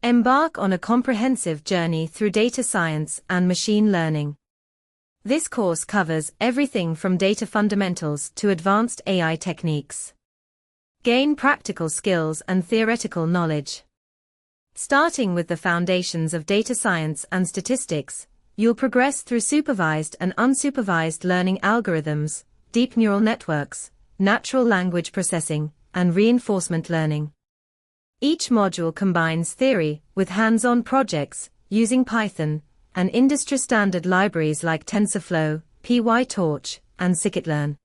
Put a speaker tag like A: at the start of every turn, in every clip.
A: Embark on a comprehensive journey through data science and machine learning. This course covers everything from data fundamentals to advanced AI techniques. Gain practical skills and theoretical knowledge. Starting with the foundations of data science and statistics, you'll progress through supervised and unsupervised learning algorithms, deep neural networks, natural language processing, and reinforcement learning. Each module combines theory with hands-on projects using Python and industry-standard libraries like TensorFlow, PyTorch, and scikit-learn.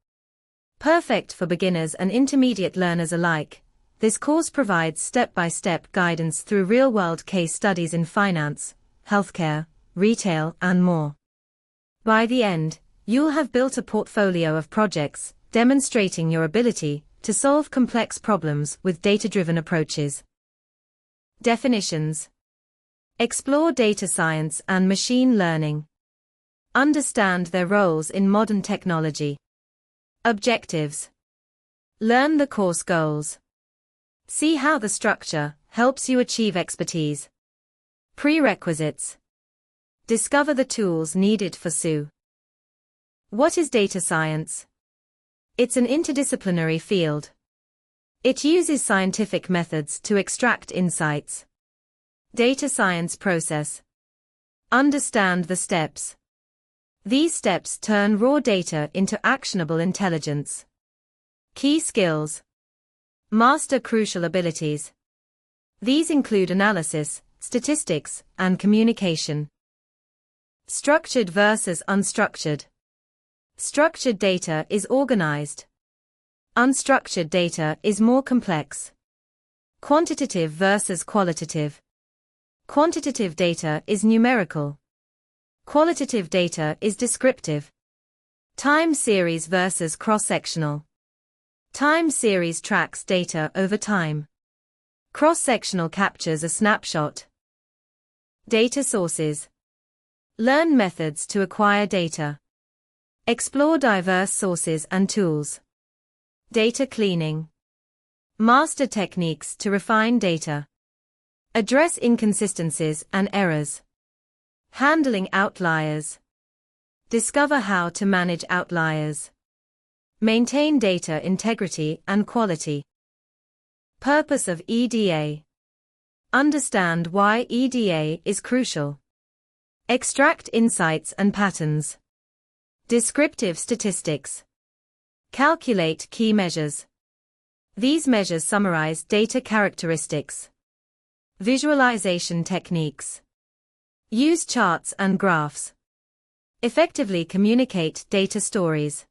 A: Perfect for beginners and intermediate learners alike, this course provides step-by-step guidance through real-world case studies in finance, healthcare, retail, and more. By the end, you'll have built a portfolio of projects demonstrating your ability to solve complex problems with data-driven approaches. Definitions. Explore data science and machine learning. Understand their roles in modern technology. Objectives. Learn the course goals. See how the structure helps you achieve expertise. Prerequisites. Discover the tools needed for SU. What is data science? It's an interdisciplinary field. It uses scientific methods to extract insights. Data science process. Understand the steps. These steps turn raw data into actionable intelligence. Key skills. Master crucial abilities. These include analysis, statistics, and communication. Structured versus unstructured. Structured data is organized. Unstructured data is more complex. Quantitative versus qualitative. Quantitative data is numerical. Qualitative data is descriptive. Time series versus cross-sectional. Time series tracks data over time. Cross-sectional captures a snapshot. Data sources. Learn methods to acquire data. Explore diverse sources and tools. Data cleaning. Master techniques to refine data. Address inconsistencies and errors. Handling outliers. Discover how to manage outliers. Maintain data integrity and quality. Purpose of EDA. Understand why EDA is crucial. Extract insights and patterns. Descriptive statistics. Calculate key measures. These measures summarize data characteristics. Visualization techniques. Use charts and graphs. Effectively communicate data stories.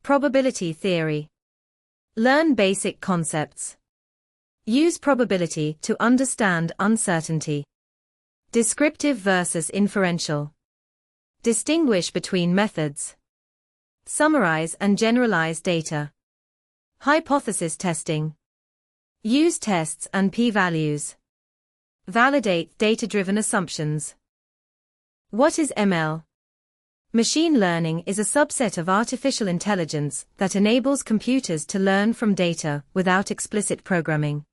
A: Probability theory. Learn basic concepts. Use probability to understand uncertainty. Descriptive versus inferential. Distinguish between methods. Summarize and generalize data. Hypothesis testing. Use tests and p-values. Validate data-driven assumptions. What is ML? Machine learning is a subset of artificial intelligence that enables computers to learn from data without explicit programming.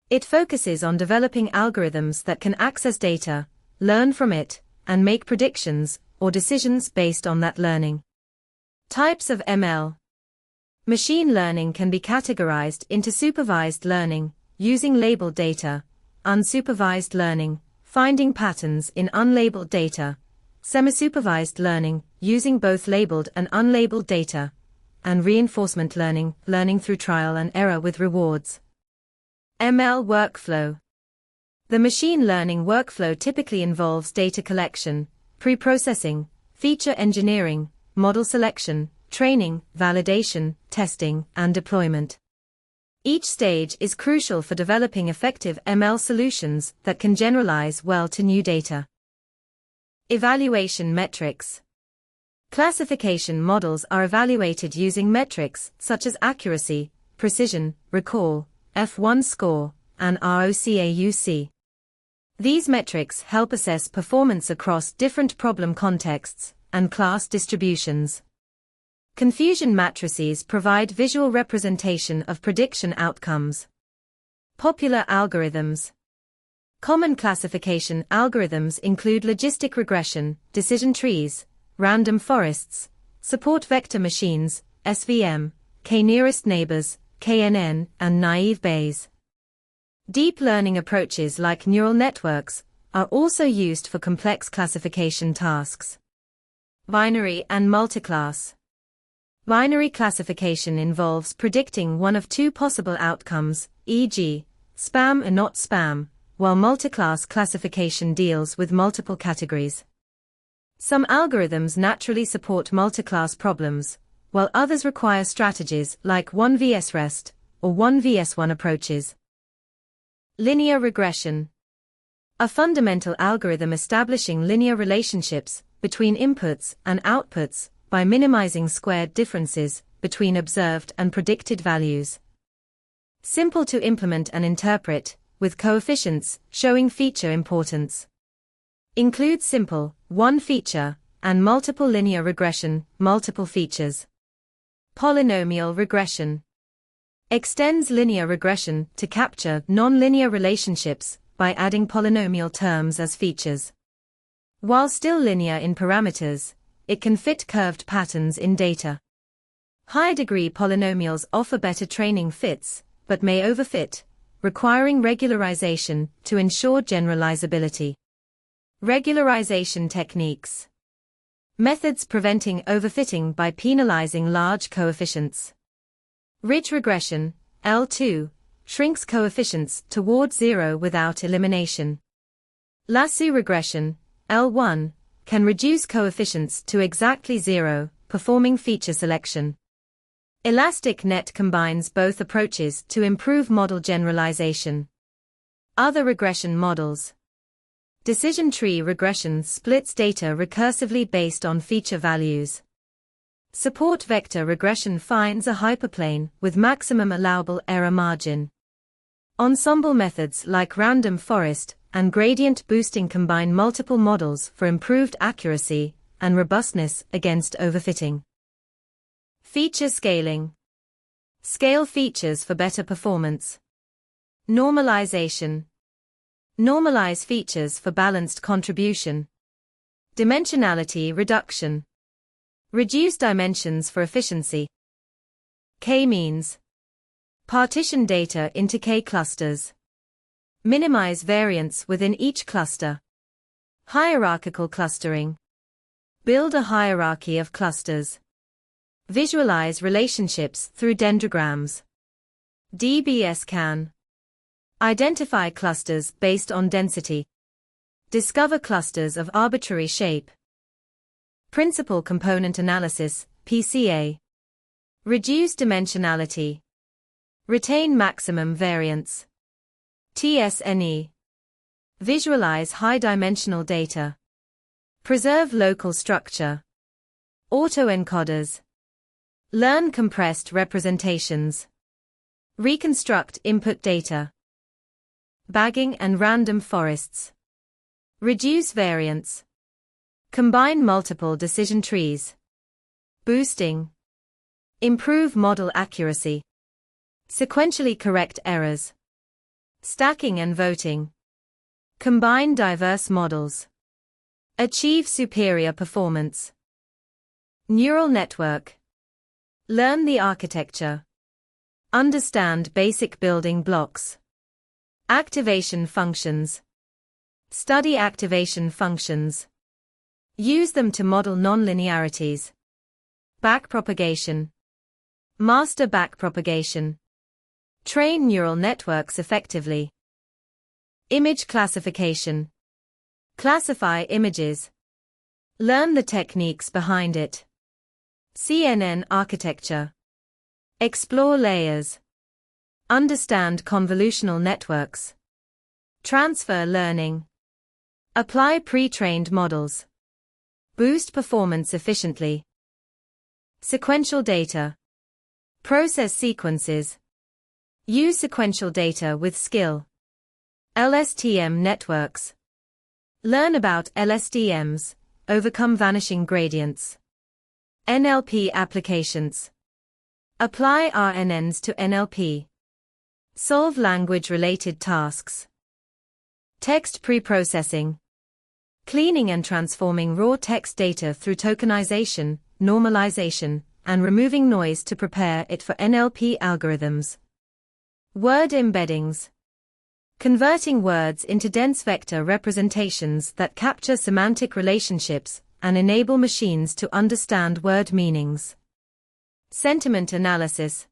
A: It focuses on developing algorithms that can access data, learn from it, and make predictions or decisions based on that learning. Types of ML. Machine learning can be categorized into supervised learning, using labeled data, unsupervised learning, finding patterns in unlabeled data, semi-supervised learning, using both labeled and unlabeled data, and reinforcement learning, learning through trial and error with rewards. ML workflow. The machine learning workflow typically involves data collection, pre-processing, feature engineering, model selection, training, validation, testing, and deployment. Each stage is crucial for developing effective ML solutions that can generalize well to new data. Evaluation metrics. Classification models are evaluated using metrics such as accuracy, precision, recall, F1 score, and ROCAUC. These metrics help assess performance across different problem contexts and class distributions. Confusion matrices provide visual representation of prediction outcomes. Popular algorithms. Common classification algorithms include logistic regression, decision trees, random forests, support vector machines, SVM, k-nearest neighbors, KNN, and naive Bayes. Deep learning approaches like neural networks are also used for complex classification tasks. Binary and multiclass. Binary classification involves predicting one of two possible outcomes, e.g., spam or not spam, while multiclass classification deals with multiple categories. Some algorithms naturally support multiclass problems, while others require strategies like 1 vs rest or 1 vs 1 approaches. Linear regression. A fundamental algorithm establishing linear relationships between inputs and outputs by minimizing squared differences between observed and predicted values. Simple to implement and interpret, with coefficients showing feature importance. Includes simple, one feature, and multiple linear regression, multiple features. Polynomial regression. Extends linear regression to capture nonlinear relationships by adding polynomial terms as features. While still linear in parameters, it can fit curved patterns in data. High-degree polynomials offer better training fits, but may overfit, requiring regularization to ensure generalizability. Regularization techniques. Methods preventing overfitting by penalizing large coefficients. Ridge regression, L2, shrinks coefficients toward zero without elimination. Lasso regression, L1, can reduce coefficients to exactly zero, performing feature selection. Elastic net combines both approaches to improve model generalization. Other regression models. Decision tree regression splits data recursively based on feature values. Support vector regression finds a hyperplane with maximum allowable error margin. Ensemble methods like random forest and gradient boosting combine multiple models for improved accuracy and robustness against overfitting. Feature scaling. Scale features for better performance. Normalization. Normalize features for balanced contribution. Dimensionality reduction. Reduce dimensions for efficiency. K-means. Partition data into K-clusters. Minimize variance within each cluster. Hierarchical clustering. Build a hierarchy of clusters. Visualize relationships through dendrograms. DBS-CAN. Identify clusters based on density. Discover clusters of arbitrary shape. Principal component analysis, PCA. Reduce dimensionality. Retain maximum variance. TSNE. Visualize high-dimensional data. Preserve local structure. Autoencoders. Learn compressed representations. Reconstruct input data. Bagging and random forests. Reduce variance. Combine multiple decision trees. Boosting. Improve model accuracy. Sequentially correct errors. Stacking and voting. Combine diverse models. Achieve superior performance. Neural network. Learn the architecture. Understand basic building blocks. Activation functions. Study activation functions. Use them to model nonlinearities. Backpropagation. Master backpropagation. Train neural networks effectively. Image classification. Classify images. Learn the techniques behind it. CNN architecture. Explore layers. Understand convolutional networks. Transfer learning. Apply pre-trained models. Boost performance efficiently. Sequential data. Process sequences. Use sequential data with skill. LSTM networks. Learn about LSTMs, overcome vanishing gradients. NLP applications. Apply RNNs to NLP. Solve language-related tasks. Text pre-processing. Cleaning and transforming raw text data through tokenization, normalization, and removing noise to prepare it for NLP algorithms. Word embeddings. Converting words into dense vector representations that capture semantic relationships and enable machines to understand word meanings. Sentiment analysis.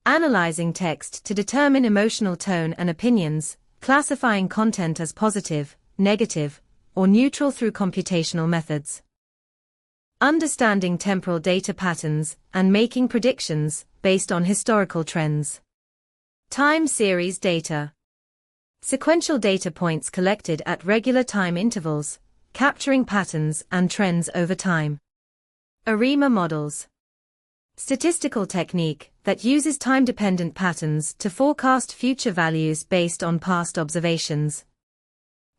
A: Analyzing text to determine emotional tone and opinions, classifying content as positive, negative, or neutral through computational methods. Understanding temporal data patterns and making predictions based on historical trends. Time series data. Sequential data points collected at regular time intervals, capturing patterns and trends over time. ARIMA models. Statistical technique that uses time-dependent patterns to forecast future values based on past observations.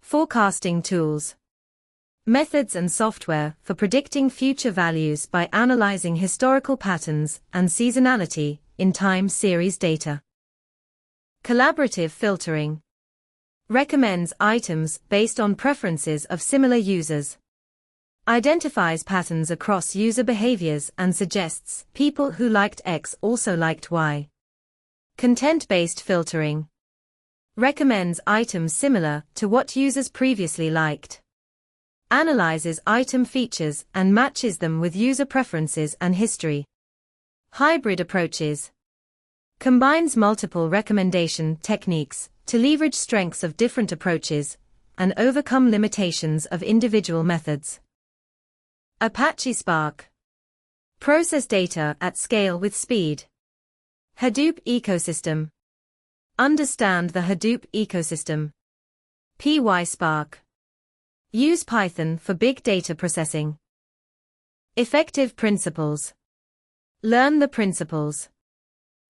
A: Forecasting tools. Methods and software for predicting future values by analyzing historical patterns and seasonality in time series data. Collaborative filtering. Recommends items based on preferences of similar users. Identifies patterns across user behaviors and suggests people who liked X also liked Y. Content-based filtering. Recommends items similar to what users previously liked. Analyzes item features and matches them with user preferences and history. Hybrid approaches. Combines multiple recommendation techniques to leverage strengths of different approaches and overcome limitations of individual methods. Apache Spark. Process data at scale with speed. Hadoop ecosystem. Understand the Hadoop ecosystem. PySpark. Use Python for big data processing. Effective principles. Learn the principles.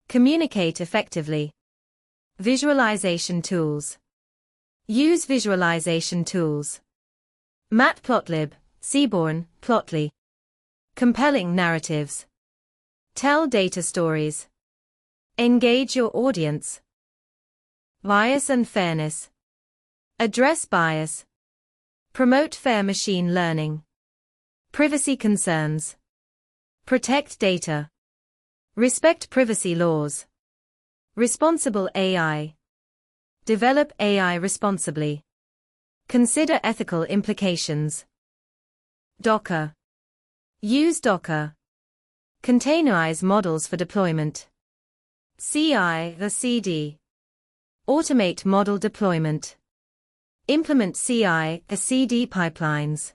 A: Communicate effectively. Visualization tools. Use visualization tools. Matplotlib, Seaborn, Plotly. Compelling narratives. Tell data stories. Engage your audience. Bias and fairness. Address bias. Promote fair machine learning. Privacy concerns. Protect data. Respect privacy laws. Responsible AI. Develop AI responsibly. Consider ethical implications. Docker. Use Docker. Containerize models for deployment. CI/CD. Automate model deployment. Implement CI/CD pipelines.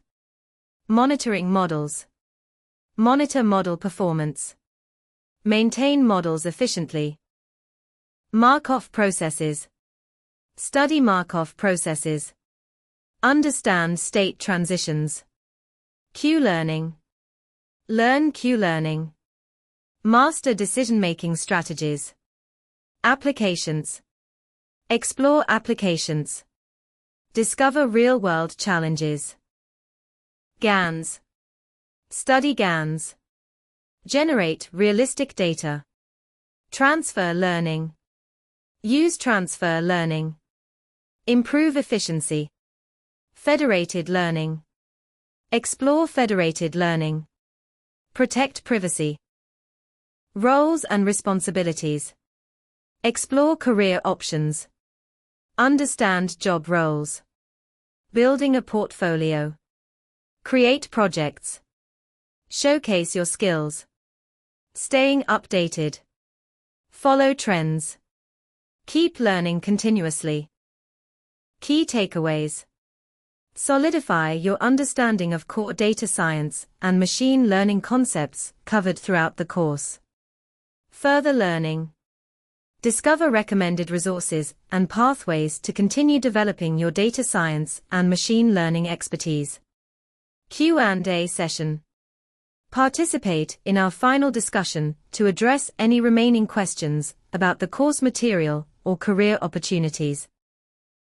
A: Monitoring models. Monitor model performance. Maintain models efficiently. Markov processes. Study Markov processes. Understand state transitions. Q-learning. Learn Q-learning. Master decision-making strategies. Applications. Explore applications. Discover real-world challenges. GANs. Study GANs. Generate realistic data. Transfer learning. Use transfer learning. Improve efficiency. Federated learning. Explore federated learning. Protect privacy. Roles and responsibilities. Explore career options. Understand job roles. Building a portfolio. Create projects. Showcase your skills. Staying updated. Follow trends. Keep learning continuously. Key takeaways. Solidify your understanding of core data science and machine learning concepts covered throughout the course. Further learning. Discover recommended resources and pathways to continue developing your data science and machine learning expertise. Q&A session. Participate in our final discussion to address any remaining questions about the course material or career opportunities.